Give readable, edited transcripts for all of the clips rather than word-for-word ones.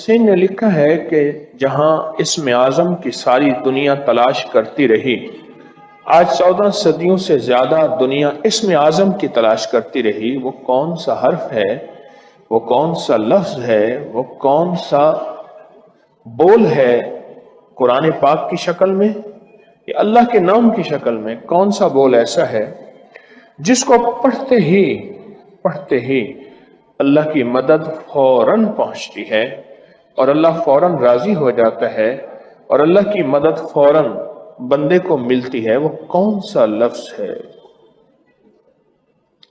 حسین نے لکھا ہے کہ جہاں اسم اعظم کی ساری دنیا تلاش کرتی رہی، آج 14 صدیوں سے زیادہ دنیا اسم اعظم کی تلاش کرتی رہی، وہ کون سا حرف ہے، وہ کون سا لفظ ہے، وہ کون سا بول ہے، قرآن پاک کی شکل میں یا اللہ کے نام کی شکل میں کون سا بول ایسا ہے جس کو پڑھتے ہی اللہ کی مدد فوراً پہنچتی ہے اور اللہ فوراً راضی ہو جاتا ہے اور اللہ کی مدد فوراً بندے کو ملتی ہے؟ وہ کون سا لفظ ہے،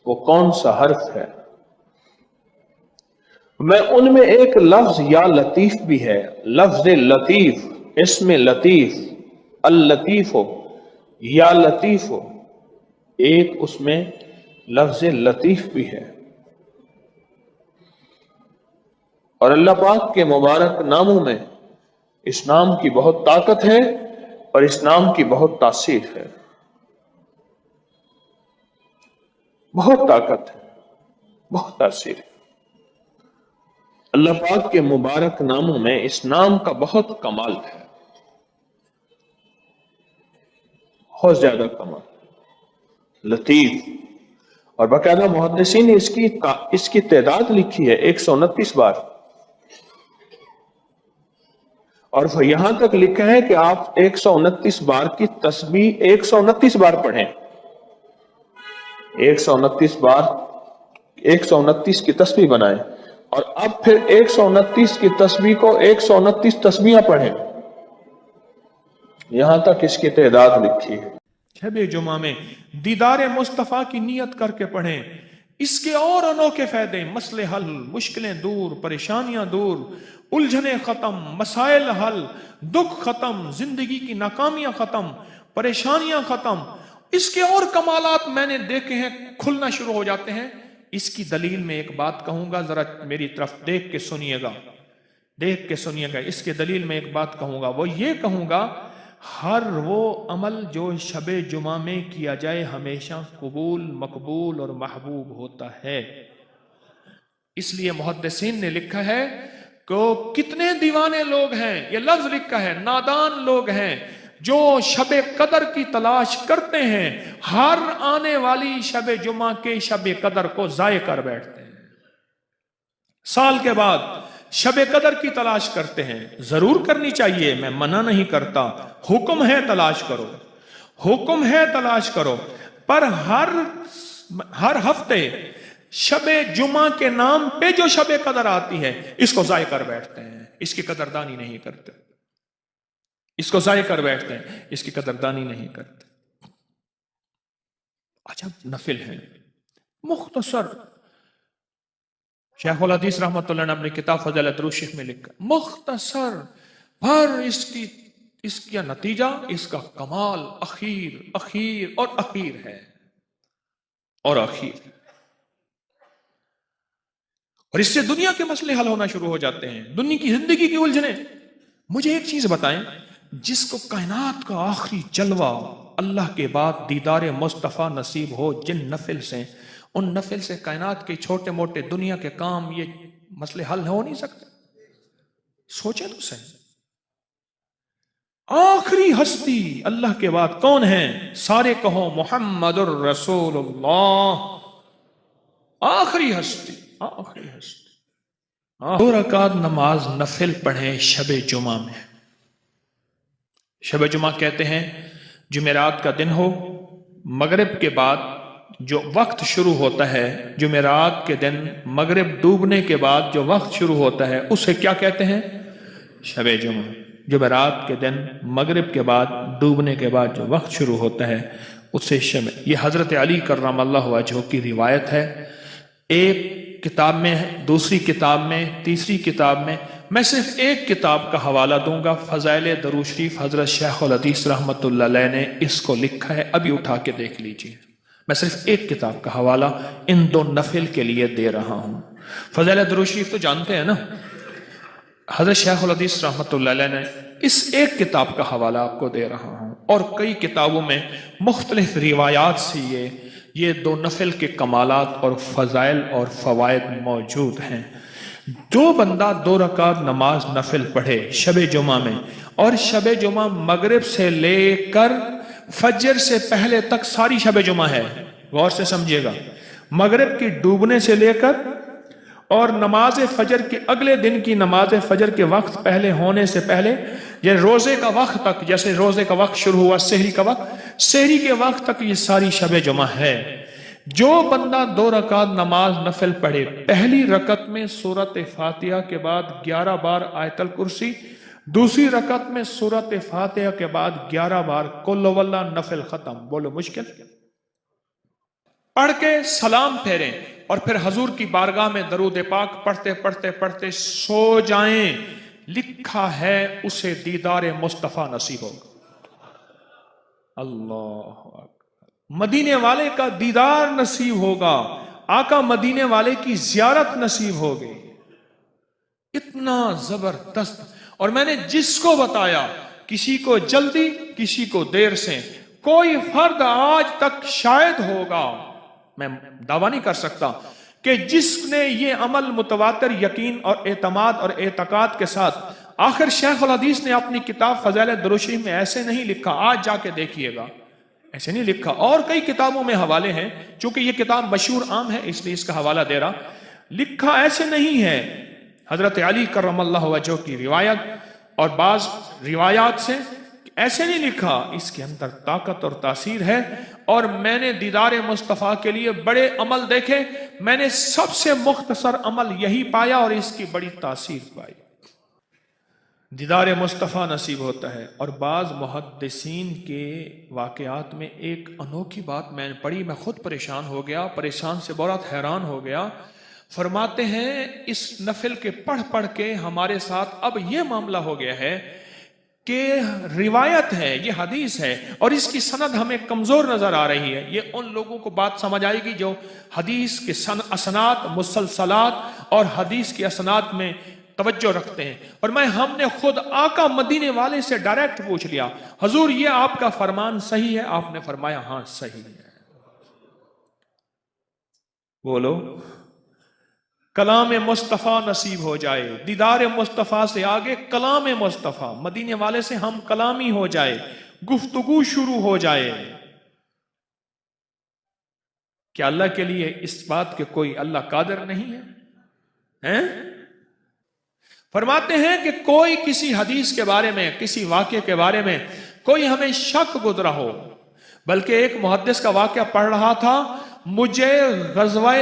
وہ کون سا حرف ہے؟ میں ان میں ایک لفظ یا لطیف بھی ہے، لفظ لطیف، اسم لطیف، اللطیف ہو یا لطیف ہو، ایک اس میں لفظ لطیف بھی ہے۔ اور اللہ پاک کے مبارک ناموں میں اس نام کی بہت طاقت ہے اور اس نام کی بہت تاثیر ہے، بہت طاقت ہے، بہت تاثیر ہے۔ اللہ پاک کے مبارک ناموں میں اس نام کا بہت کمال ہے، بہت زیادہ کمال، لطیف۔ اور باقاعدہ محدثین نے اس کی تعداد لکھی ہے 129 بار، اور یہاں تک لکھا ہے کہ آپ 129 بار کی تسبیح 129 بار پڑھیں، 129 بار 129 کی تسبیح بنائیں، اور اب پھر 129 کی تسبیح کو 129 تسبیحاں پڑھیں، یہاں تک اس کی تعداد لکھی ہے۔ شب جمعہ میں دیدار مصطفیٰ کی نیت کر کے پڑھیں، اس کے اور انوکھے فائدے، مسئلے حل، مشکلیں دور، پریشانیاں دور، الجھنیں ختم، مسائل حل، دکھ ختم، زندگی کی ناکامیاں ختم، پریشانیاں ختم۔ اس کے اور کمالات میں نے دیکھے ہیں، کھلنا شروع ہو جاتے ہیں۔ اس کی دلیل میں ایک بات کہوں گا، ذرا میری طرف دیکھ کے سنیے گا، دیکھ کے سنیے گا۔ اس کے دلیل میں ایک بات کہوں گا، وہ یہ کہوں گا، ہر وہ عمل جو شب جمعہ میں کیا جائے ہمیشہ قبول، مقبول اور محبوب ہوتا ہے۔ اس لیے محدثین نے لکھا ہے کہ کتنے دیوانے لوگ ہیں، یہ لفظ لکھا ہے، نادان لوگ ہیں جو شب قدر کی تلاش کرتے ہیں، ہر آنے والی شب جمعہ کے شب قدر کو ضائع کر بیٹھتے ہیں، سال کے بعد شب قدر کی تلاش کرتے ہیں۔ ضرور کرنی چاہیے، میں منع نہیں کرتا، حکم ہے تلاش کرو، حکم ہے تلاش کرو، پر ہر ہفتے شب جمعہ کے نام پہ جو شب قدر آتی ہے اس کو ضائع کر بیٹھتے ہیں، اس کی قدردانی نہیں کرتے، اس کو ضائع کر بیٹھتے ہیں، اس کی قدردانی نہیں کرتے۔ عجب نفل ہے، مختصر۔ شیخ الحدیث رحمۃ اللہ نے اپنی کتاب فضائل درود شریف میں لکھا، مختصر، پر اس کا نتیجہ، اس کا کمال اخیر اور اخیر ہے، اور اخیر، اور اس سے دنیا کے مسئلے حل ہونا شروع ہو جاتے ہیں، دنیا کی زندگی کی الجھنیں۔ مجھے ایک چیز بتائیں، جس کو کائنات کا آخری جلوہ اللہ کے بعد دیدار مصطفیٰ نصیب ہو، جن نفل سے، ان نفل سے کائنات کے چھوٹے موٹے دنیا کے کام، یہ مسئلے حل ہو نہیں سکتے؟ سوچیں تو صحیح، آخری ہستی اللہ کے بعد کون ہے؟ سارے کہو محمد الرسول اللہ، آخری ہستی، آخری ہستی۔ 2 رکعت نماز نفل پڑھیں شب جمعہ میں۔ شب جمعہ کہتے ہیں جمعرات کا دن ہو، مغرب کے بعد جو وقت شروع ہوتا ہے، جمعرات کے دن مغرب ڈوبنے کے بعد جو وقت شروع ہوتا ہے اسے کیا کہتے ہیں؟ شب جمعہ۔ جمعرات کے دن مغرب کے بعد ڈوبنے کے بعد جو وقت شروع ہوتا ہے اسے شب۔ یہ حضرت علی کرم اللہ وجہہ کی روایت ہے، ایک کتاب میں ہے، دوسری کتاب میں، تیسری کتاب میں۔ میں صرف ایک کتاب کا حوالہ دوں گا، فضائل درود شریف، حضرت شیخ الحدیث رحمۃ اللہ علیہ نے اس کو لکھا ہے، ابھی اٹھا کے دیکھ لیجئے۔ میں صرف ایک کتاب کا حوالہ ان 2 نفل کے لیے دے رہا ہوں۔ فضائل درود شریف تو جانتے ہیں نا، حضرت شیخ الحدیث رحمۃ اللہ علیہ نے اس ایک کتاب کا حوالہ آپ کو دے رہا ہوں، اور کئی کتابوں میں مختلف روایات سے یہ 2 نفل کے کمالات اور فضائل اور فوائد موجود ہیں۔ جو بندہ 2 رکعت نماز نفل پڑھے شب جمعہ میں، اور شب جمعہ مغرب سے لے کر فجر سے پہلے تک ساری شب جمعہ ہے، غور سے سمجھیے گا، مغرب کی ڈوبنے سے لے کر اور نماز فجر کے اگلے دن کی نماز فجر کے وقت پہلے ہونے سے پہلے، یہ روزے کا وقت تک، جیسے روزے کا وقت شروع ہوا سحری کا وقت، سحری کے وقت تک یہ ساری شب جمعہ ہے۔ جو بندہ 2 رکعت نماز نفل پڑھے، پہلی رکعت میں سورۃ فاتحہ کے بعد 11 بار آیت الکرسی، دوسری رکعت میں سورۃ فاتحہ کے بعد 11 بار قل هو اللہ نفل ختم، بولو مشکل، پڑھ کے سلام پھیریں اور پھر حضور کی بارگاہ میں درود پاک پڑھتے پڑھتے پڑھتے سو جائیں، لکھا ہے اسے دیدار مصطفیٰ نصیب ہوگا۔ اللہ اکبر، مدینے والے کا دیدار نصیب ہوگا، آقا مدینے والے کی زیارت نصیب ہوگی، اتنا زبردست۔ اور میں نے جس کو بتایا، کسی کو جلدی کسی کو دیر سے، کوئی فرد آج تک شاید ہوگا، میں دعویٰ نہیں کر سکتا کہ جس نے یہ عمل متواتر یقین اور اعتماد اور اعتقاد کے ساتھ، آخر شیخ الحدیث نے اپنی کتاب فضائل درود شریف میں ایسے نہیں لکھا، آج جا کے دیکھیے گا، ایسے نہیں لکھا، اور کئی کتابوں میں حوالے ہیں، چونکہ یہ کتاب مشہور عام ہے اس لیے اس کا حوالہ دے رہا، لکھا ایسے نہیں ہے۔ حضرت علی کرم اللہ وجہہ کی روایت اور بعض روایات سے ایسے نہیں لکھا، اس کے اندر طاقت اور تاثیر ہے۔ اور میں نے دیدار مصطفیٰ کے لیے بڑے عمل دیکھے، میں نے سب سے مختصر عمل یہی پایا اور اس کی بڑی تاثیر پائی، دیدار مصطفیٰ نصیب ہوتا ہے۔ اور بعض محدثین کے واقعات میں ایک انوکھی بات میں نے پڑھی، میں خود پریشان ہو گیا، پریشان سے بہت حیران ہو گیا۔ فرماتے ہیں اس نفل کے پڑھ پڑھ کے ہمارے ساتھ اب یہ معاملہ ہو گیا ہے کہ روایت ہے، یہ حدیث ہے، اور اس کی سند ہمیں کمزور نظر آ رہی ہے۔ یہ ان لوگوں کو بات سمجھ آئے گی جو حدیث کے اسناد، مسلسلات اور حدیث کی اسناد میں توجہ رکھتے ہیں۔ اور ہم نے خود آقا مدینے والے سے ڈائریکٹ پوچھ لیا، حضور یہ آپ کا فرمان صحیح ہے؟ آپ نے فرمایا ہاں صحیح ہے۔ بولو کلام مصطفیٰ نصیب ہو جائے، دیدار مصطفیٰ سے آگے کلام مصطفیٰ، مدینے والے سے ہم کلامی ہو جائے، گفتگو شروع ہو جائے۔ کیا اللہ کے لیے اس بات کے کوئی اللہ قادر نہیں ہے؟ فرماتے ہیں کہ کوئی کسی حدیث کے بارے میں، کسی واقعے کے بارے میں کوئی ہمیں شک گزرا ہو، بلکہ ایک محدث کا واقعہ پڑھ رہا تھا، مجھے غزوہ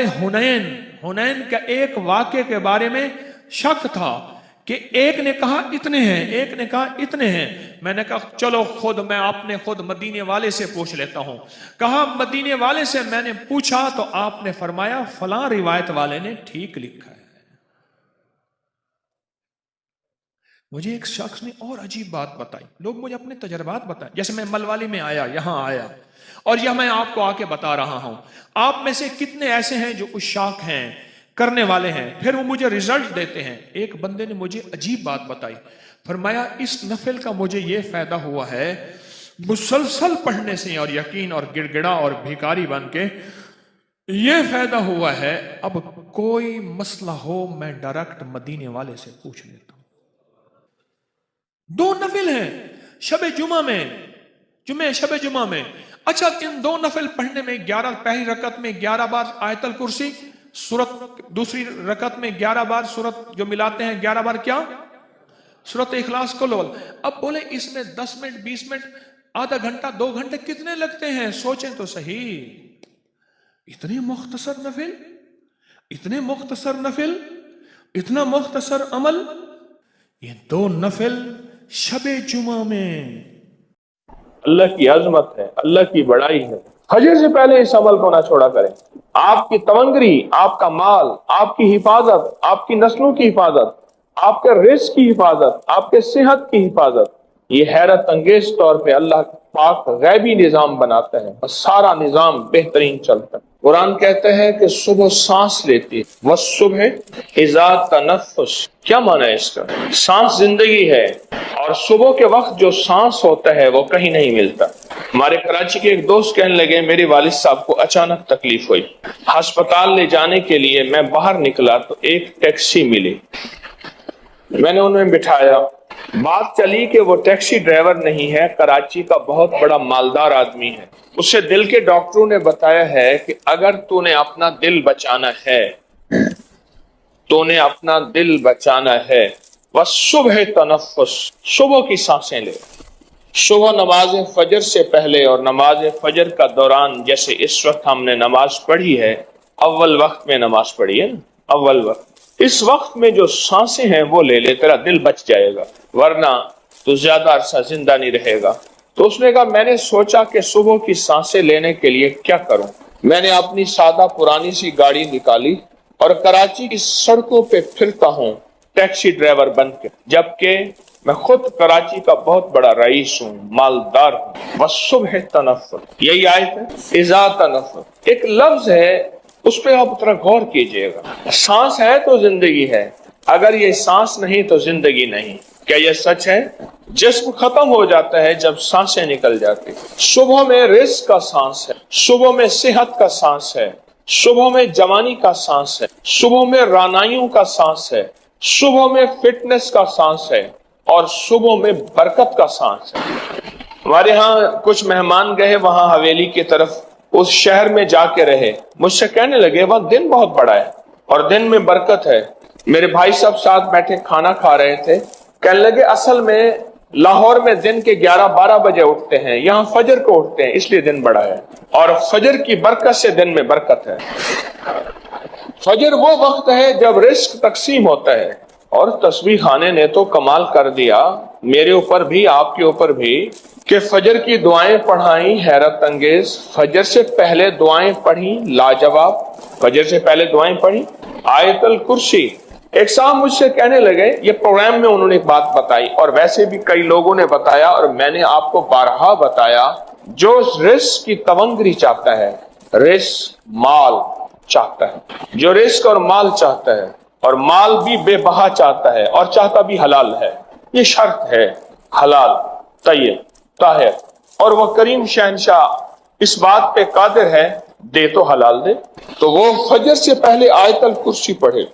حنین کا ایک واقعے کے بارے میں شک تھا کہ ایک نے کہا اتنے ہیں، ایک نے کہا اتنے ہیں۔ میں نے کہا چلو میں اپنے خود مدینے والے سے پوچھ لیتا ہوں۔ کہا مدینے والے سے میں نے پوچھا تو آپ نے فرمایا فلاں روایت والے نے ٹھیک لکھا ہے۔ مجھے ایک شخص نے اور عجیب بات بتائی، لوگ مجھے اپنے تجربات بتائیں، جیسے میں ملوالی میں آیا، یہاں آیا، اور یہ میں آپ کو آ کے بتا رہا ہوں۔ آپ میں سے کتنے ایسے ہیں جو عشاق ہیں، کرنے والے ہیں، پھر وہ مجھے ریزلٹ دیتے ہیں۔ ایک بندے نے مجھے عجیب بات بتائی، فرمایا اس نفل کا مجھے یہ فائدہ ہوا ہے، مسلسل پڑھنے سے اور یقین اور گڑ گڑا اور بھیکاری بن کے یہ فائدہ ہوا ہے، اب کوئی مسئلہ ہو میں ڈائریکٹ مدینے والے سے پوچھ لیتا ہوں۔ 2 نفل ہیں شب جمعہ میں، شب جمعہ میں۔ اچھا ان 2 نفل پڑھنے میں 11، پہلی رکعت میں 11 بار آیت الکرسی، سورت دوسری رکعت میں 11 بار سورت جو ملاتے ہیں 11 بار کیا؟ سورت اخلاص قل هو۔ اب بولے اس میں 10 منٹ 20 منٹ آدھا گھنٹہ 2 گھنٹے کتنے لگتے ہیں؟ سوچیں تو صحیح، اتنے مختصر نفل، اتنے مختصر نفل، اتنا مختصر عمل، یہ 2 نفل شب جمعہ میں۔ اللہ کی عظمت ہے، اللہ کی بڑائی ہے۔ فجر سے پہلے اس عمل کو نہ چھوڑا کریں۔ آپ کی تونگری، آپ کا مال، آپ کی حفاظت، آپ کی نسلوں کی حفاظت، آپ کے رزق کی حفاظت، آپ کے صحت کی حفاظت، یہ حیرت انگیز طور پہ اللہ پاک غیبی نظام بناتا ہے اور سارا نظام بہترین چلتا ہے۔ قرآن کہتا ہے کہ صبح سانس لیتی ہے، وَالصُّبْحِ اِذَا تَنَفَّسَ۔ کیا معنی ہے اس کا؟ سانس زندگی ہے، اور صبح کے وقت جو سانس ہوتا ہے وہ کہیں نہیں ملتا۔ ہمارے کراچی کے ایک دوست کہنے لگے میرے والد صاحب کو اچانک تکلیف ہوئی، ہسپتال لے جانے کے لیے میں باہر نکلا تو ایک ٹیکسی ملی، میں نے انہیں بٹھایا، بات چلی کہ وہ ٹیکسی ڈرائیور نہیں ہے، کراچی کا بہت بڑا مالدار آدمی ہے، اسے دل کے ڈاکٹروں نے بتایا ہے کہ اگر تو نے اپنا دل بچانا ہے، تو نے اپنا دل بچانا ہے، بس صبح تنفس، صبح کی سانسیں لے، صبح نماز فجر سے پہلے اور نماز فجر کا دوران، جیسے اس وقت ہم نے نماز پڑھی ہے، اول وقت میں نماز پڑھی ہے نا، اول وقت، اس وقت میں جو سانسیں ہیں وہ لے لے، تیرا دل بچ جائے گا، ورنہ تو زیادہ عرصہ زندہ نہیں رہے گا۔ تو اس نے کہا میں نے سوچا کہ صبح کی سانسیں لینے کے لیے کیا کروں، میں نے اپنی سادہ پرانی سی گاڑی نکالی اور کراچی کی سڑکوں پہ پھرتا ہوں ٹیکسی ڈرائیور بن کے، جبکہ میں خود کراچی کا بہت بڑا رئیس ہوں، مالدار ہوں۔ بس صبح تنفس، یہی آیت ہے، اذا تنفس، ایک لفظ ہے، اس پہ آپ ذرا غور کیجئے گا۔ سانس ہے تو زندگی ہے، اگر یہ سانس نہیں تو زندگی نہیں۔ کیا یہ سچ ہے؟ جسم ختم ہو جاتا ہے جب سانسیں نکل جاتی۔ صبح میں رزق کا سانس ہے، صبح میں صحت کا سانس ہے، صبح میں جوانی کا سانس ہے، صبح میں رانائیوں کا سانس ہے، صبح میں فٹنس کا سانس ہے، اور صبح میں برکت کا سانس ہے۔ ہمارے ہاں کچھ مہمان گئے وہاں حویلی کی طرف، اس شہر میں جا کے رہے، مجھ سے کہنے لگے وہاں دن بہت بڑا ہے اور دن میں برکت ہے۔ میرے بھائی صاحب ساتھ بیٹھے کھانا کھا رہے تھے، کہنے لگے اصل میں لاہور میں دن کے 11-12 بجے اٹھتے ہیں، یہاں فجر کو اٹھتے ہیں، اس لیے دن بڑا ہے، اور فجر کی برکت سے دن میں برکت ہے۔ فجر وہ وقت ہے جب رزق تقسیم ہوتا ہے، اور تسبیح خانے نے تو کمال کر دیا، میرے اوپر بھی آپ کے اوپر بھی، کہ فجر کی دعائیں پڑھائیں حیرت انگیز، فجر سے پہلے دعائیں پڑھی لاجواب، فجر سے پہلے دعائیں پڑھی آیت الکرسی۔ ایک صاحب مجھ سے کہنے لگے، یہ پروگرام میں انہوں نے ایک بات بتائی اور ویسے بھی کئی لوگوں نے بتایا اور میں نے آپ کو بارہا بتایا، جو رزق کی تونگری چاہتا ہے، رزق مال چاہتا ہے، جو رزق اور مال چاہتا ہے اور مال بھی بے بہا چاہتا ہے اور چاہتا بھی حلال ہے، یہ شرط ہے، حلال، طیب، طاہر، اور وہ کریم شہنشاہ اس بات پہ قادر ہے، دے تو حلال دے، تو وہ فجر سے پہلے آیت الکرسی پڑھے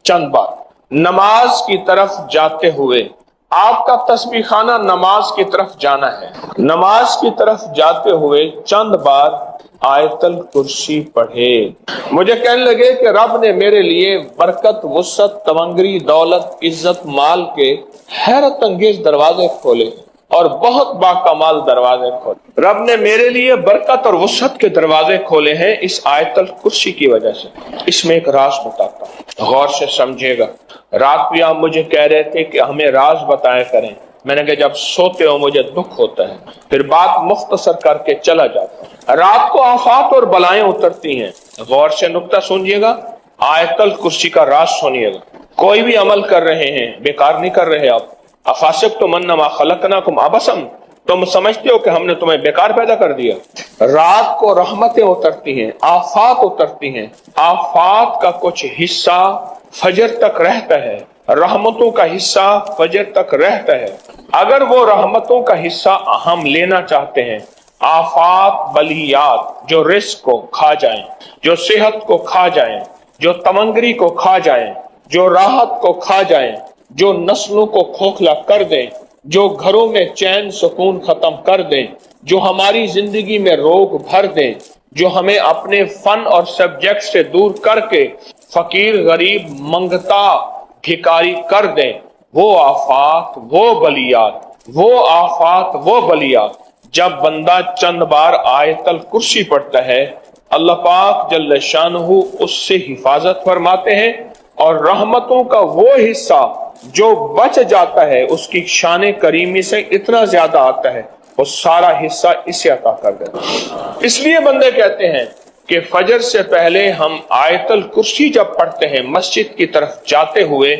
چند بار، نماز کی طرف جاتے ہوئے، آپ کا تسبیح خانہ نماز کی طرف جانا ہے، نماز کی طرف جاتے ہوئے چند بار آیت الکرسی پڑھے۔ مجھے کہنے لگے کہ رب نے میرے لیے برکت، وسعت، تونگری، دولت، عزت، مال کے حیرت انگیز دروازے کھولے اور بہت باکمال دروازے کھولے، رب نے میرے لیے برکت اور وسعت کے دروازے کھولے ہیں اس آیت الکرسی کی وجہ سے۔ اس میں ایک راز بتاتا ہوں، غور سے سمجھے گا۔ رات بھی آپ مجھے کہہ رہے تھے کہ ہمیں راز بتایا کریں، میں نے کہا جب سوتے ہو مجھے دکھ ہوتا ہے، پھر بات مختصر کر کے چلا جاتا ہوں۔ رات کو آفات اور بلائیں اترتی ہیں، غور سے نکتہ سنیے گا، آیت الکرسی کا راز سنیے گا۔ کوئی بھی عمل کر رہے ہیں، بیکار نہیں کر رہے آپ۔ افاسبتم انما خلقناکم عبثا، تم سمجھتے ہو کہ ہم نے تمہیں بیکار پیدا کر دیا؟ رات کو رحمتیں اترتی ہیں، آفات اترتی ہیں، آفات کا کچھ حصہ فجر تک رہتا ہے، رحمتوں کا حصہ فجر تک رہتا ہے۔ اگر وہ رحمتوں کا حصہ ہم لینا چاہتے ہیں، آفات، بلیات جو رزق کو کھا جائیں، جو صحت کو کھا جائیں، جو تمنگری کو کھا جائیں، جو راحت کو کھا جائیں، جو نسلوں کو کھوکھلا کر دیں، جو گھروں میں چین سکون ختم کر دیں، جو ہماری زندگی میں روگ بھر دیں، جو ہمیں اپنے فن اور سبجیکٹ سے دور کر کے فقیر، غریب، منگتا، بھکاری کر دیں، وہ آفات، وہ بلیات، وہ آفات، وہ بلیات، جب بندہ چند بار آیت الکرسی پڑھتا ہے، اللہ پاک جل شانہ اس سے حفاظت فرماتے ہیں، اور رحمتوں کا وہ حصہ جو بچ جاتا ہے اس کی شان کریمی سے اتنا زیادہ آتا ہے، وہ سارا حصہ اسے عطا کر دیتا ہے۔ اس لیے بندے کہتے ہیں کہ فجر سے پہلے ہم آیت الکرسی جب پڑھتے ہیں مسجد کی طرف جاتے ہوئے،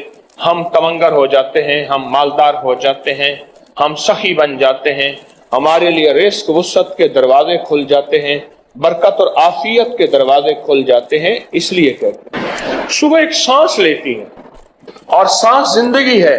ہم تمنگر ہو جاتے ہیں، ہم مالدار ہو جاتے ہیں، ہم سخی بن جاتے ہیں، ہمارے لیے رزق وسعت کے دروازے کھل جاتے ہیں، برکت اور عافیت کے دروازے کھل جاتے ہیں۔ اس لیے کہتے ہیں صبح ایک سانس لیتی ہے، اور سانس زندگی ہے،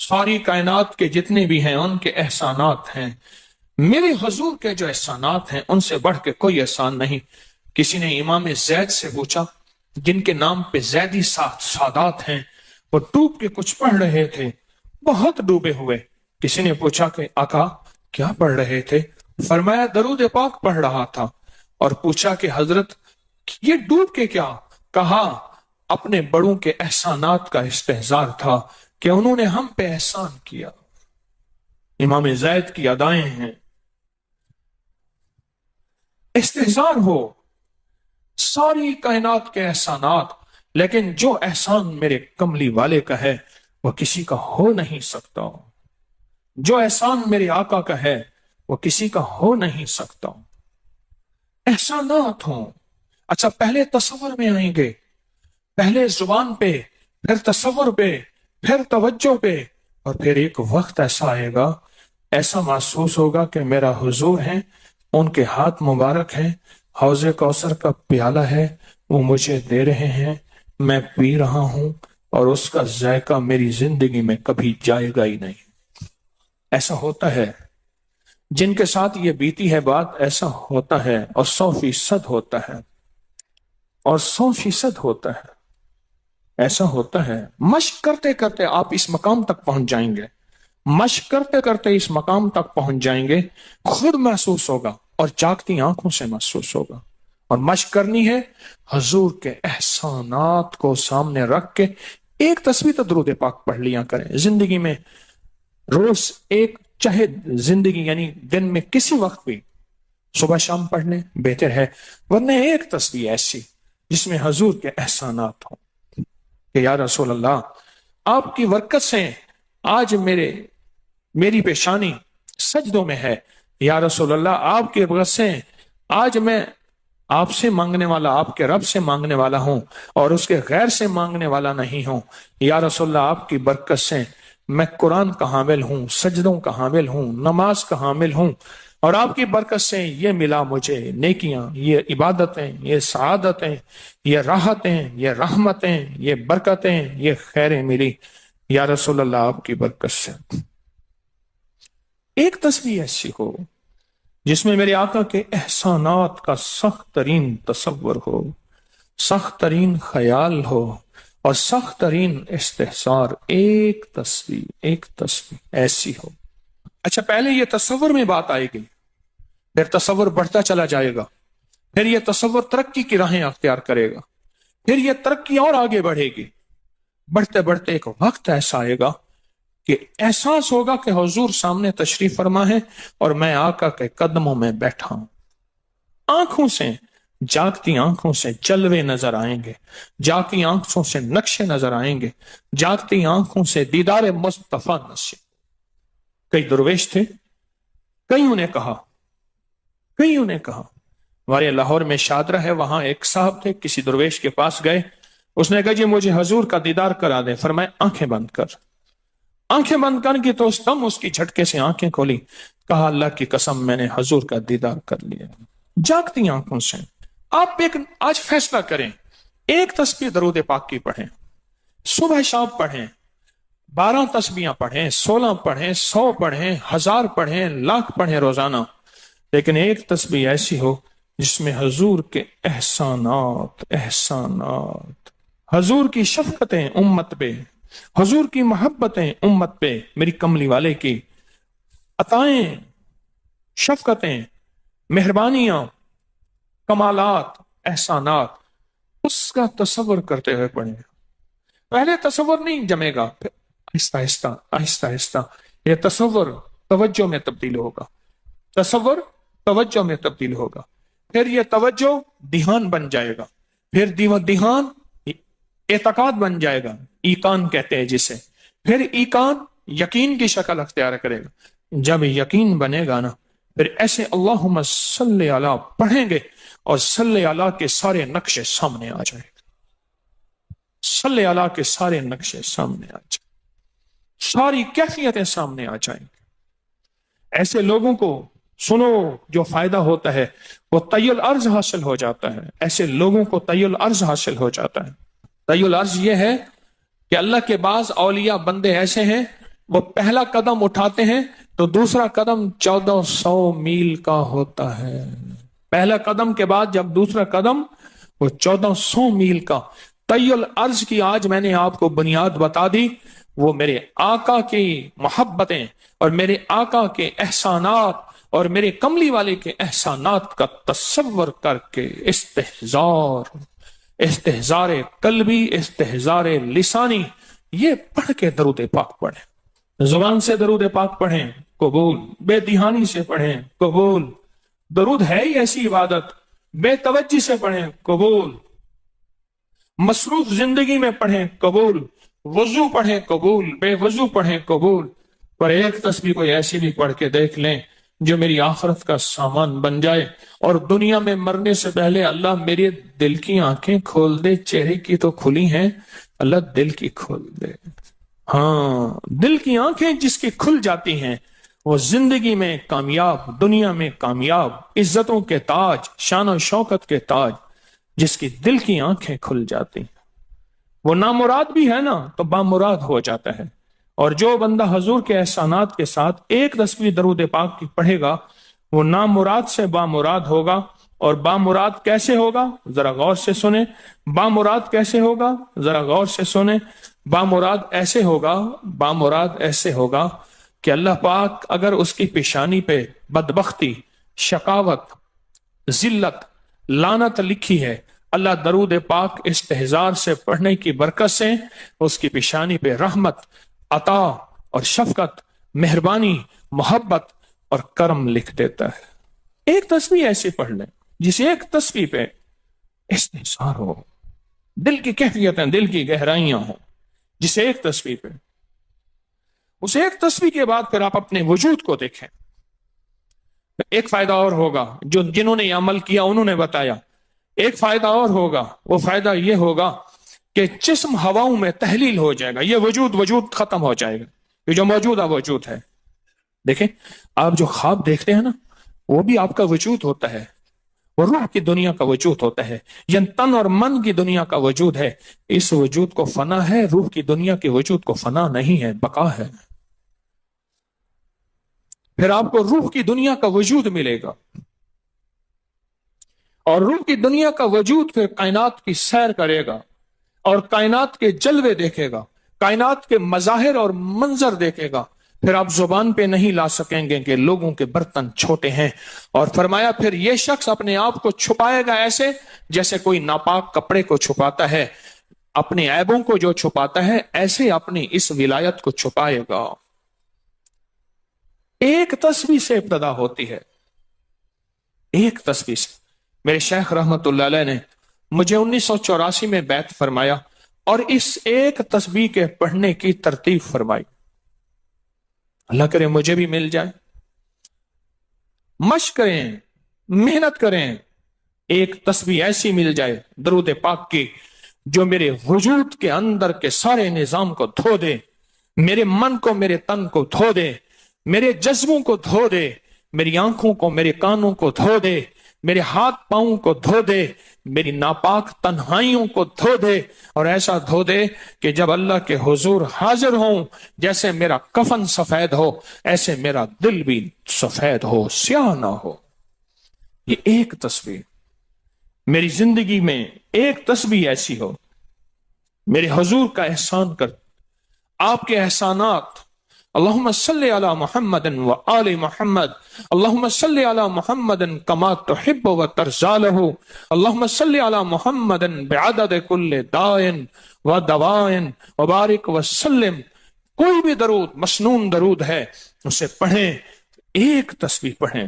ساری کائنات کے جتنے بھی ہیں ان کے احسانات ہیں، میرے حضور کے جو احسانات ہیں ان سے بڑھ کے کوئی احسان نہیں۔ کسی نے امام زید سے پوچھا، جن کے نام پہ زیدی سادات ہیں، وہ ڈوب کے کچھ پڑھ رہے تھے، بہت ڈوبے ہوئے۔ کسی نے پوچھا کہ آقا کیا پڑھ رہے تھے؟ فرمایا درود پاک پڑھ رہا تھا۔ اور پوچھا کہ حضرت یہ ڈوب کے کیا؟ کہا اپنے بڑوں کے احسانات کا استحضار تھا کہ انہوں نے ہم پہ احسان کیا۔ امام زید کی ادائیں ہیں، استحضار ہو ساری کائنات کے احسانات، لیکن جو احسان میرے کملی والے کا ہے وہ کسی کا ہو نہیں سکتا، جو احسان میرے آقا کا ہے وہ کسی کا ہو نہیں سکتا۔ احسانات ہوں، اچھا پہلے تصور میں آئیں گے، پہلے زبان پہ، پھر تصور پہ، پھر توجہ پہ، اور پھر ایک وقت ایسا آئے گا، ایسا محسوس ہوگا کہ میرا حضور ہے، ان کے ہاتھ مبارک ہیں، حوض کوثر کا پیالہ ہے، وہ مجھے دے رہے ہیں، میں پی رہا ہوں، اور اس کا ذائقہ میری زندگی میں کبھی جائے گا ہی نہیں۔ ایسا ہوتا ہے، جن کے ساتھ یہ بیتی ہے بات، ایسا ہوتا ہے، اور 100% ہوتا ہے، اور 100% ہوتا ہے، ایسا ہوتا ہے۔ مشق کرتے کرتے آپ اس مقام تک پہنچ جائیں گے، مشق کرتے کرتے اس مقام تک پہنچ جائیں گے، خود محسوس ہوگا اور جاگتی آنکھوں سے محسوس ہوگا۔ اور مشق کرنی ہے حضور کے احسانات کو سامنے رکھ کے، ایک تصویر درود پاک پڑھ لیا کریں زندگی میں، روز ایک، چاہے زندگی یعنی دن میں کسی وقت بھی صبح شام پڑھ لیں بہتر ہے، ورنہ ایک تصویر ایسی جس میں حضور کے احسانات ہوں کہ یا رسول اللہ آپ کی برکت سے آج میری پیشانی سجدوں میں ہے، یا رسول اللہ آپ کی برکت سے آج میں آپ سے مانگنے والا، آپ کے رب سے مانگنے والا ہوں، اور اس کے غیر سے مانگنے والا نہیں ہوں، یا رسول اللہ آپ کی برکت سے میں قرآن کا حامل ہوں، سجدوں کا حامل ہوں، نماز کا حامل ہوں، اور آپ کی برکت سے یہ ملا مجھے نیکیاں، یہ عبادتیں، یہ سعادتیں، یہ راحتیں، یہ رحمتیں، یہ برکتیں، یہ خیریں ملی، یا رسول اللہ آپ کی برکت سے۔ ایک تصویر ایسی ہو جس میں میرے آقا کے احسانات کا سخت ترین تصور ہو، سخت ترین خیال ہو، اور سخت ترین استحصار، ایک تصویر ایسی ہو۔ اچھا پہلے یہ تصور میں بات آئے گی، پھر تصور بڑھتا چلا جائے گا، پھر یہ تصور ترقی کی راہیں اختیار کرے گا، پھر یہ ترقی اور آگے بڑھے گی، بڑھتے بڑھتے ایک وقت ایسا آئے گا کہ احساس ہوگا کہ حضور سامنے تشریف فرما ہے اور میں آقا کے قدموں میں بیٹھا ہوں۔ آنکھوں سے، جاگتی آنکھوں سے جلوے نظر آئیں گے، جاگتی آنکھوں سے نقشے نظر آئیں گے، جاگتی آنکھوں سے دیدار مصطفیٰ نصیب۔ کئی درویش تھے، کئیوں نے کہا ہمارے لاہور میں شادرہ ہے، وہاں ایک صاحب تھے، کسی درویش کے پاس گئے، اس نے کہا جی مجھے حضور کا دیدار کرا دیں۔ فرمایا آنکھیں بند کر۔ آنکھیں بند کر کی تو اس دم اس کی جھٹکے سے آنکھیں کھولی، کہا اللہ کی قسم میں نے حضور کا دیدار کر لیا۔ جاگتی آنکھوں سے آپ ایک آج فیصلہ کریں، ایک تسبیح درود پاک کی پڑھیں، صبح شام پڑھیں، 12 تسبیحاں پڑھیں، 16 پڑھیں، 100 پڑھیں، 1000 پڑھیں، لاکھ پڑھیں روزانہ، لیکن ایک تسبیح ایسی ہو جس میں حضور کے احسانات، حضور کی شفقتیں امت پہ، حضور کی محبتیں امت پہ، میری کملی والے کی عطائیں، شفقتیں، مہربانیاں، کمالات، احسانات، اس کا تصور کرتے ہوئے پڑھیں۔ پہلے تصور نہیں جمے گا، پھر آہستہ آہستہ یہ تصور توجہ میں تبدیل ہوگا، تصور توجہ میں تبدیل ہوگا، پھر یہ توجہ دھیان بن جائے گا، پھر دھیان اعتقاد بن جائے گا، ایقان کہتے ہیں جسے، پھر ایقان یقین کی شکل اختیار کرے گا۔ جب یقین بنے گا نا، پھر ایسے اللہم صلی علی پڑھیں گے اور صلی علی کے سارے نقشے سامنے آ جائیں گے، صلی علی کے سارے نقشے سامنے آ جائیں گے، ساری کیفیتیں سامنے آ جائیں گے۔ ایسے لوگوں کو سنو جو فائدہ ہوتا ہے وہ طی الارض حاصل ہو جاتا ہے، ایسے لوگوں کو طی الارض حاصل ہو جاتا ہے۔ طی الارض یہ ہے کہ اللہ کے بعض اولیاء بندے ایسے ہیں وہ پہلا قدم اٹھاتے ہیں تو دوسرا قدم 1400 میل کا ہوتا ہے. پہلا قدم کے بعد جب دوسرا قدم وہ 1400 میل کا. طی الارض کی آج میں نے آپ کو بنیاد بتا دی. وہ میرے آقا کی محبتیں اور میرے آقا کے احسانات اور میرے کملی والے کے احسانات کا تصور کر کے استحزار قلبی، استحزار لسانی، یہ پڑھ کے درود پاک پڑھیں. زبان سے درود پاک پڑھیں، قبول. بے دہانی سے پڑھیں، قبول. درود ہے ہی ایسی عبادت، بے توجہ سے پڑھیں، قبول. مصروف زندگی میں پڑھیں، قبول. وضو پڑھیں، قبول. بے وضو پڑھیں، قبول. پر ایک تسبیح کوئی ایسی بھی پڑھ کے دیکھ لیں جو میری آخرت کا سامان بن جائے، اور دنیا میں مرنے سے پہلے اللہ میرے دل کی آنکھیں کھول دے. چہرے کی تو کھلی ہیں، اللہ دل کی کھول دے. ہاں، دل کی آنکھیں جس کی کھل جاتی ہیں وہ زندگی میں کامیاب، دنیا میں کامیاب، عزتوں کے تاج، شان و شوکت کے تاج. جس کی دل کی آنکھیں کھل جاتی ہیں وہ نامراد بھی ہے نا تو بامراد ہو جاتا ہے. اور جو بندہ حضور کے احسانات کے ساتھ ایک تسبیح درود پاک کی پڑھے گا وہ نامراد سے بامراد ہوگا. اور بامراد کیسے ہوگا؟ ذرا غور سے سنیں. بامراد کیسے ہوگا؟ ذرا غور سے سنیں. بامراد ایسے ہوگا کہ اللہ پاک اگر اس کی پیشانی پہ بدبختی، شقاوت، ذلت، لعنت لکھی ہے، اللہ درود پاک استحضار سے پڑھنے کی برکت سے اس کی پیشانی پہ رحمت، عطا اور شفقت، مہربانی، محبت اور کرم لکھ دیتا ہے. ایک تسبیح ایسی پڑھ لیں جس ایک تسبیح پہ استحضار ہو، دل کی کیفیتیں، دل کی گہرائیاں ہوں. جس ایک تسبیح پہ، اس ایک تسبیح کے بعد پھر آپ اپنے وجود کو دیکھیں. ایک فائدہ اور ہوگا جو جنہوں نے یہ عمل کیا انہوں نے بتایا. ایک فائدہ اور ہوگا، وہ فائدہ یہ ہوگا کہ جسم ہواؤں میں تحلیل ہو جائے گا. یہ وجود ختم ہو جائے گا، یہ جو موجودہ وجود ہے. دیکھیں، آپ جو خواب دیکھتے ہیں نا وہ بھی آپ کا وجود ہوتا ہے، وہ روح کی دنیا کا وجود ہوتا ہے، یہ تن اور من کی دنیا کا وجود ہے. اس وجود کو فنا ہے، روح کی دنیا کے وجود کو فنا نہیں ہے، بقا ہے. پھر آپ کو روح کی دنیا کا وجود ملے گا، اور روح کی دنیا کا وجود پھر کائنات کی سیر کرے گا اور کائنات کے جلوے دیکھے گا، کائنات کے مظاہر اور منظر دیکھے گا. پھر آپ زبان پہ نہیں لا سکیں گے کہ لوگوں کے برتن چھوٹے ہیں. اور فرمایا پھر یہ شخص اپنے آپ کو چھپائے گا ایسے جیسے کوئی ناپاک کپڑے کو چھپاتا ہے، اپنے عیبوں کو جو چھپاتا ہے ایسے اپنی اس ولایت کو چھپائے گا. ایک تسبیح سے ابتدا ہوتی ہے، ایک تسبیح سے. میرے شیخ رحمت اللہ علیہ نے مجھے 1984 میں بیعت فرمایا اور اس ایک تسبیح کے پڑھنے کی ترتیب فرمائی. اللہ کرے مجھے بھی مل جائے. مشق کریں، محنت کریں، ایک تسبیح ایسی مل جائے درود پاک کی جو میرے وجود کے اندر کے سارے نظام کو دھو دے، میرے من کو، میرے تن کو دھو دے، میرے جذبوں کو دھو دے، میری آنکھوں کو، میرے کانوں کو دھو دے، میرے ہاتھ پاؤں کو دھو دے، میری ناپاک تنہائیوں کو دھو دے، اور ایسا دھو دے کہ جب اللہ کے حضور حاضر ہوں جیسے میرا کفن سفید ہو ایسے میرا دل بھی سفید ہو، سیاہ نہ ہو. یہ ایک تسبیح میری زندگی میں، ایک تسبیح ایسی ہو میرے حضور کا احسان کر، آپ کے احسانات. اللہم صلی علی محمد و آل محمد، اللہم صلی علی محمد کما تحب و ترضى له، اللہم صلی علی محمد بعدد کل داء و دواء وبارک وسلم. کوئی بھی درود، مسنون درود ہے، اسے پڑھیں، ایک تسبیح پڑھیں،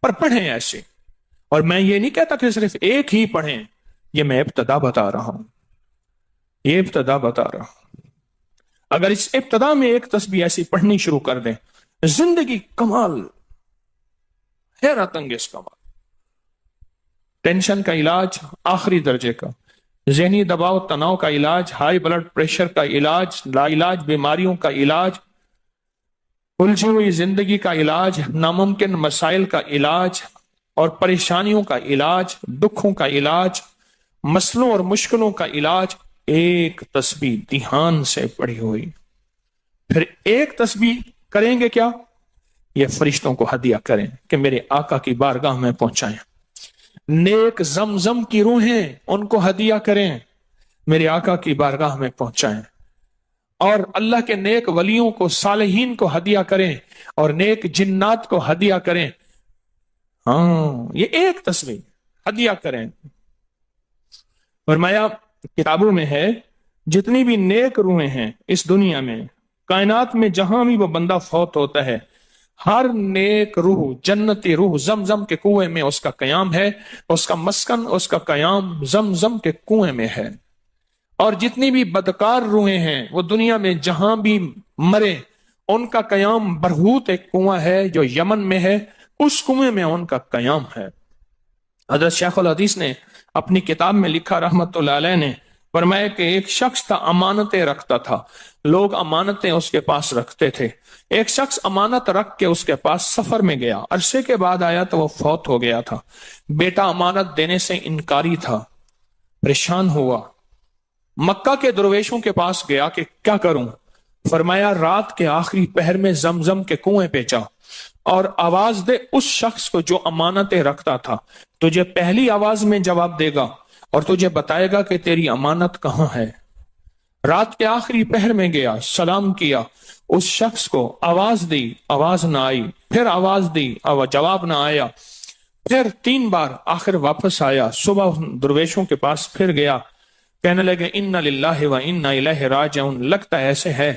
پر پڑھیں ایسے. اور میں یہ نہیں کہتا کہ صرف ایک ہی پڑھیں، یہ میں ابتدا بتا رہا ہوں، یہ ابتدا بتا رہا ہوں. اگر اس ابتدا میں ایک تسبیح ایسی پڑھنی شروع کر دیں، زندگی کمال، حیرت انگیز کمال. ٹینشن کا علاج آخری درجے کا، ذہنی دباؤ تناؤ کا علاج، ہائی بلڈ پریشر کا علاج، لا علاج بیماریوں کا علاج، الجھی ہوئی زندگی کا علاج، ناممکن مسائل کا علاج اور پریشانیوں کا علاج، دکھوں کا علاج، مسئلوں اور مشکلوں کا علاج، ایک تسبیح دھیان سے پڑھی ہوئی. پھر ایک تسبیح کریں گے کیا؟ یہ فرشتوں کو ہدیہ کریں کہ میرے آقا کی بارگاہ میں پہنچائیں. نیک زمزم کی روحیں ان کو ہدیہ کریں، میرے آقا کی بارگاہ میں پہنچائیں. اور اللہ کے نیک ولیوں کو، صالحین کو ہدیہ کریں، اور نیک جنات کو ہدیہ کریں. ہاں، یہ ایک تسبیح ہدیہ کریں. فرمایا کتابوں میں ہے جتنی بھی نیک روحیں ہیں اس دنیا میں، کائنات میں، جہاں بھی وہ بندہ فوت ہوتا ہے، ہر نیک روح، جنتی روح زمزم کے کنویں میں اس کا قیام ہے، اس کا مسکن، اس کا قیام زمزم کے کنویں میں ہے. اور جتنی بھی بدکار روحیں ہیں وہ دنیا میں جہاں بھی مرے، ان کا قیام برہوت ایک کنواں ہے جو یمن میں ہے، اس کنویں میں ان کا قیام ہے. حضرت شیخ الحدیث نے اپنی کتاب میں لکھا رحمت اللہ علیہ نے، فرمایا کہ ایک شخص تھا، امانتیں رکھتا تھا، لوگ امانتیں اس کے پاس رکھتے تھے. ایک شخص امانت رکھ کے اس کے پاس سفر میں گیا، عرصے کے بعد آیا تو وہ فوت ہو گیا تھا. بیٹا امانت دینے سے انکاری تھا، پریشان ہوا، مکہ کے درویشوں کے پاس گیا کہ کیا کروں. فرمایا رات کے آخری پہر میں زمزم کے کنویں پہ جا اور آواز دے اس شخص کو جو امانتیں رکھتا تھا. تجھے پہلی آواز میں جواب دے گا اور تجھے بتائے گا کہ تیری امانت کہاں ہے. رات کے آخری پہر میں گیا، سلام کیا، اس شخص کو آواز دی، آواز نہ آئی، پھر آواز دی، جواب نہ آیا، پھر 3 بار، آخر واپس آیا. صبح درویشوں کے پاس پھر گیا، کہنے لگے انا للہ و انا الیہ راجعون. لگتا ہے ایسے ہے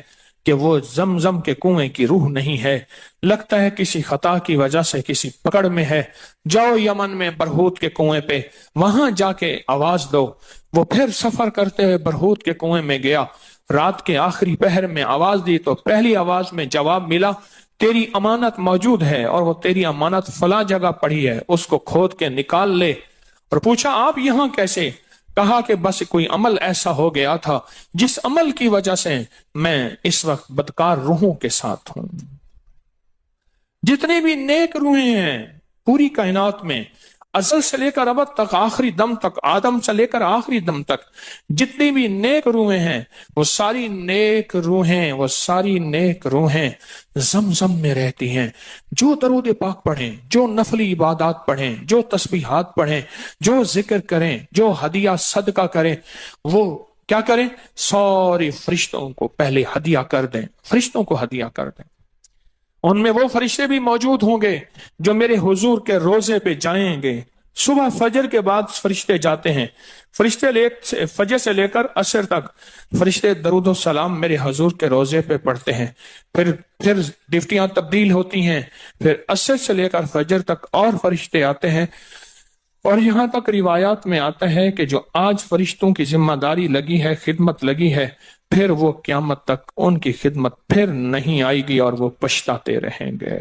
کہ وہ زمزم کے کنویں کی روح نہیں ہے، لگتا ہے کسی خطا کی وجہ سے کسی پکڑ میں ہے. جاؤ یمن میں برہوت کے کنویں پہ، وہاں جا کے آواز دو. وہ پھر سفر کرتے ہوئے برہوت کے کنویں میں گیا، رات کے آخری پہر میں آواز دی تو پہلی آواز میں جواب ملا، تیری امانت موجود ہے اور وہ تیری امانت فلاں جگہ پڑی ہے، اس کو کھود کے نکال لے. اور پوچھا آپ یہاں کیسے؟ کہا کہ بس کوئی عمل ایسا ہو گیا تھا جس عمل کی وجہ سے میں اس وقت بدکار روحوں کے ساتھ ہوں. جتنے بھی نیک روحیں ہیں پوری کائنات میں، ازل سے لے کر ابد تک، آخری دم تک، آدم سے لے کر آخری دم تک، جتنی بھی نیک روحیں ہیں وہ ساری نیک روحیں، وہ ساری نیک روحیں زمزم میں رہتی ہیں. جو درود پاک پڑھیں، جو نفلی عبادات پڑھیں، جو تسبیحات پڑھیں، جو ذکر کریں، جو ہدیہ صدقہ کریں، وہ کیا کریں؟ سارے فرشتوں کو پہلے ہدیہ کر دیں، فرشتوں کو ہدیہ کر دیں. ان میں وہ فرشتے بھی موجود ہوں گے جو میرے حضور کے روزے پہ جائیں گے. صبح فجر کے بعد فرشتے جاتے ہیں، فرشتے فجر سے لے کر عصر تک فرشتے درود و سلام میرے حضور کے روزے پہ پڑھتے ہیں. پھر ڈیوٹیاں تبدیل ہوتی ہیں، پھر عصر سے لے کر فجر تک اور فرشتے آتے ہیں. اور یہاں تک روایات میں آتا ہے کہ جو آج فرشتوں کی ذمہ داری لگی ہے، خدمت لگی ہے، پھر وہ قیامت تک ان کی خدمت پھر نہیں آئے گی اور وہ پچھتاتے رہیں گے.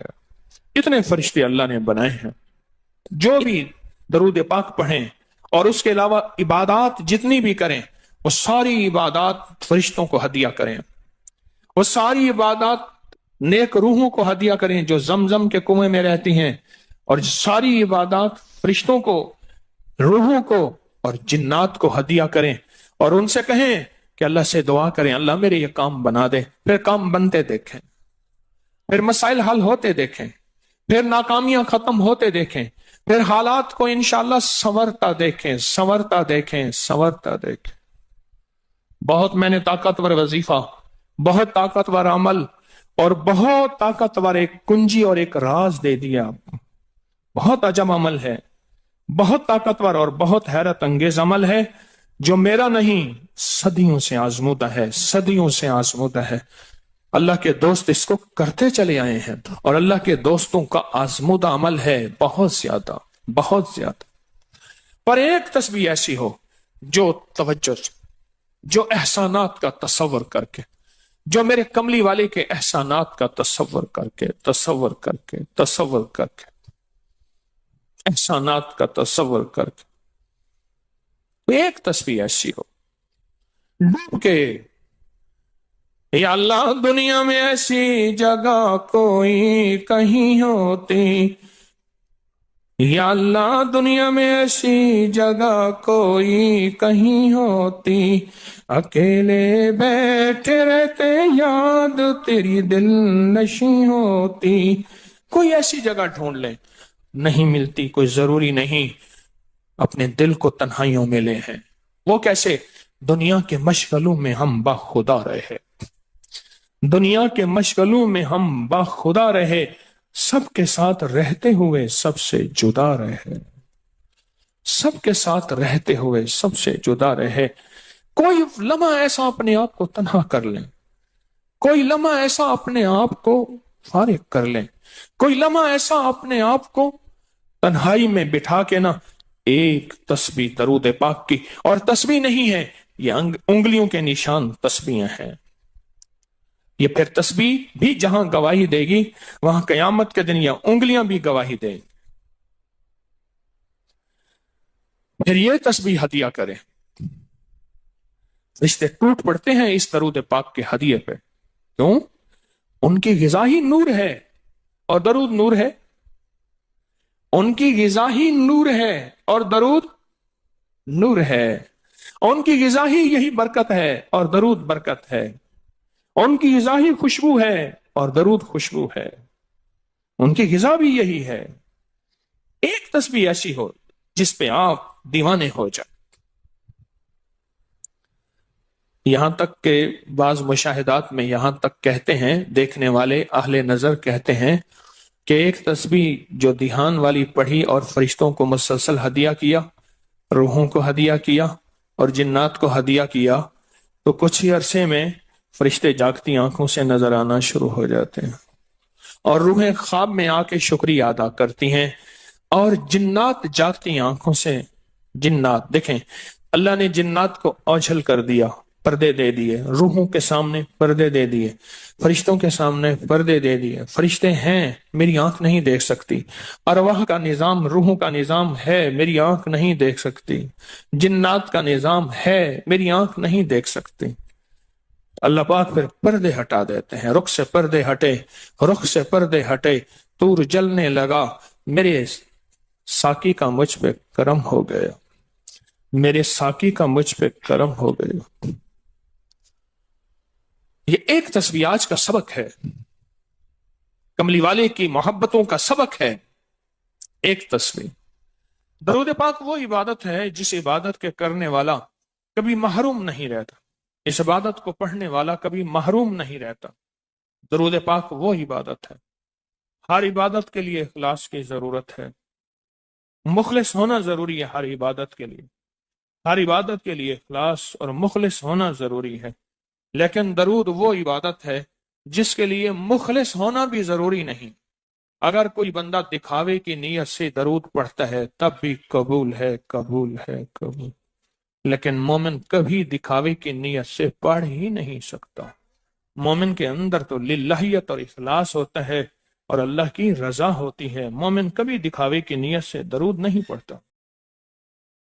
اتنے فرشتے اللہ نے بنائے ہیں. جو بھی درود پاک پڑھیں اور اس کے علاوہ عبادات جتنی بھی کریں، وہ ساری عبادات فرشتوں کو ہدیہ کریں. وہ ساری عبادات نیک روحوں کو ہدیہ کریں جو زمزم کے کنویں میں رہتی ہیں، اور ساری عبادات فرشتوں کو، روحوں کو اور جنات کو ہدیہ کریں. اور ان سے کہیں کہ اللہ سے دعا کریں، اللہ میرے یہ کام بنا دے. پھر کام بنتے دیکھیں، پھر مسائل حل ہوتے دیکھیں، پھر ناکامیاں ختم ہوتے دیکھیں، پھر حالات کو انشاءاللہ سنورتا دیکھیں، سنورتا دیکھیں، سنورتا دیکھیں. بہت میں نے طاقتور وظیفہ، بہت طاقتور عمل اور بہت طاقتور ایک کنجی اور ایک راز دے دیا. بہت عجب عمل ہے، بہت طاقتور اور بہت حیرت انگیز عمل ہے جو میرا نہیں، صدیوں سے آزمودہ ہے، صدیوں سے آزمودہ ہے. اللہ کے دوست اس کو کرتے چلے آئے ہیں اور اللہ کے دوستوں کا آزمودہ عمل ہے بہت زیادہ، بہت زیادہ. پر ایک تسبیح ایسی ہو جو توجہ، جو احسانات کا تصور کر کے، جو میرے کملی والے کے احسانات کا تصور کر کے، تصور کر کے، تصور کر کے، احسانات کا تصور کر کے ایک تسبیح ایسی ہو ڈوب کے، یا اللہ دنیا میں ایسی جگہ کوئی کہیں ہوتی یا اللہ دنیا میں ایسی جگہ کوئی کہیں ہوتی، اکیلے بیٹھے رہتے یاد تیری دل نشیں ہوتی۔ کوئی ایسی جگہ ڈھونڈ لیں، نہیں ملتی، کوئی ضروری نہیں اپنے دل کو تنہائیوں میں لے ہیں۔ وہ کیسے؟ دنیا کے مشغلوں میں ہم باخدا رہے، دنیا کے مشغلوں میں ہم باخدا رہے، سب کے ساتھ رہتے ہوئے سب سے جدا رہے، سب کے ساتھ رہتے ہوئے سب سے جدا رہے۔ کوئی لمحہ ایسا اپنے آپ کو تنہا کر لیں، کوئی لمحہ ایسا اپنے آپ کو فارغ کر لیں، کوئی لمحہ ایسا اپنے آپ کو تنہائی میں بٹھا کے نا ایک تسبیح درود پاک کی، اور تسبیح نہیں ہے یہ انگلیوں کے نشان تسبیحیں ہیں۔ یہ پھر تسبیح بھی جہاں گواہی دے گی وہاں قیامت کے دن یہ انگلیاں بھی گواہی دیں۔ پھر یہ تسبیح ہدیہ کریں، رشتے ٹوٹ پڑتے ہیں اس درود پاک کے ہدیے پہ۔ کیوں؟ ان کی غذا ہی نور ہے اور درود نور ہے، ان کی غذا ہی نور ہے اور درود نور ہے، ان کی غذا ہی یہی برکت ہے اور درود برکت ہے، ان کی غذا ہی خوشبو ہے اور درود خوشبو ہے، ان کی غذا بھی یہی ہے۔ ایک تسبیح ایسی ہو جس پہ آپ دیوانے ہو جائیں۔ یہاں تک کہ بعض مشاہدات میں یہاں تک کہتے ہیں، دیکھنے والے اہل نظر کہتے ہیں کہ ایک تسبیح جو دھیان والی پڑھی اور فرشتوں کو مسلسل ہدیہ کیا، روحوں کو ہدیہ کیا اور جنات کو ہدیہ کیا، تو کچھ ہی عرصے میں فرشتے جاگتی آنکھوں سے نظر آنا شروع ہو جاتے ہیں، اور روحیں خواب میں آ کے شکریہ ادا کرتی ہیں، اور جنات جاگتی آنکھوں سے، جنات دیکھیں اللہ نے جنات کو اوجھل کر دیا، پردے دے دیے، روحوں کے سامنے پردے دے دیے، فرشتوں کے سامنے پردے دے دیے۔ فرشتے ہیں، میری آنکھ نہیں دیکھ سکتی، ارواح کا نظام، روحوں کا نظام ہے، میری آنکھ نہیں دیکھ سکتی، جنات کا نظام ہے، میری آنکھ نہیں دیکھ سکتی۔ اللہ پاک پھر پردے ہٹا دیتے ہیں، رخ سے پردے ہٹے، رخ سے پردے ہٹے، طور جلنے لگا، میرے ساقی کا مجھ پہ کرم ہو گیا، میرے ساقی کا مجھ پہ کرم ہو گیا۔ یہ ایک تسبیح آج کا سبق ہے، کملی والے کی محبتوں کا سبق ہے، ایک تسبیح۔ درود پاک وہ عبادت ہے جس عبادت کے کرنے والا کبھی محروم نہیں رہتا، اس عبادت کو پڑھنے والا کبھی محروم نہیں رہتا۔ درود پاک وہ عبادت ہے، ہر عبادت کے لیے اخلاص کی ضرورت ہے، مخلص ہونا ضروری ہے، ہر عبادت کے لیے، ہر عبادت کے لیے اخلاص اور مخلص ہونا ضروری ہے۔ لیکن درود وہ عبادت ہے جس کے لیے مخلص ہونا بھی ضروری نہیں۔ اگر کوئی بندہ دکھاوے کی نیت سے درود پڑھتا ہے تب بھی قبول ہے، قبول ہے، قبول۔ لیکن مومن کبھی دکھاوے کی نیت سے پڑھ ہی نہیں سکتا۔ مومن کے اندر تو للہیت اور اخلاص ہوتا ہے اور اللہ کی رضا ہوتی ہے۔ مومن کبھی دکھاوے کی نیت سے درود نہیں پڑھتا۔